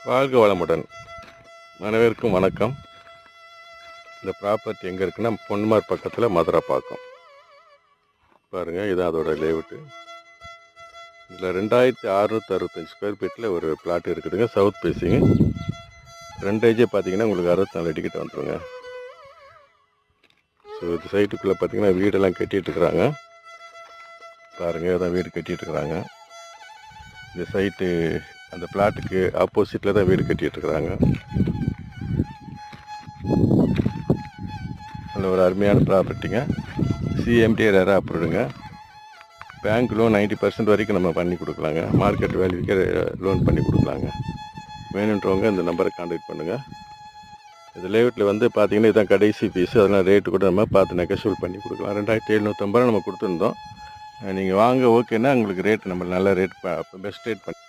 வாழ்க வளமுடன். அனைவருக்கும் வணக்கம். இந்த ப்ராப்பர்ட்டி எங்கே இருக்குன்னா பொன்மார் பக்கத்தில் மதுரைப்பாக்கம். பாருங்கள், இதுதான் அதோட லேஅவுட்டு. இதில் 2665 ஸ்கொயர் ஃபீட்டில் ஒரு பிளாட் இருக்குதுங்க. சவுத் பேசிங்கு. ஃப்ரண்டேஜே பார்த்தீங்கன்னா உங்களுக்கு 64 டிக்கெட் வந்துடுங்க. ஸோ இந்த சைட்டுக்குள்ளே பார்த்தீங்கன்னா வீடெல்லாம் கட்டிகிட்ருக்குறாங்க. பாருங்கள், இதான் வீடு கட்டிகிட்ருக்குறாங்க. இந்த சைட்டு அந்த பிளாட்டுக்கு ஆப்போசிட்டில் தான் வீடு கட்டிகிட்ருக்குறாங்க. நல்ல ஒரு அருமையான ப்ராப்பர்ட்டிங்க. சிஎம்டி ரேராக அப்ரூவ்டுங்க. பேங்க் லோன் 90% வரைக்கும் நம்ம பண்ணி கொடுக்கலாங்க. மார்க்கெட் வேல்யூக்கே லோன் பண்ணி கொடுக்கலாங்க. வேணுன்றவங்க இந்த நம்பரை கான்டாக்ட் பண்ணுங்கள். இது லேஅவுட்டில் வந்து பார்த்தீங்கன்னா இதுதான் கடைசி பீஸு. அதெல்லாம் ரேட்டு கூட நம்ம பார்த்து நெகோஷியபிள் பண்ணி கொடுக்கலாம். 2750 நம்ம கொடுத்துருந்தோம். நீங்கள் வாங்க, ஓகேன்னா உங்களுக்கு ரேட் நம்ம நல்ல ரேட் பெஸ்ட் ரேட் பண்ணி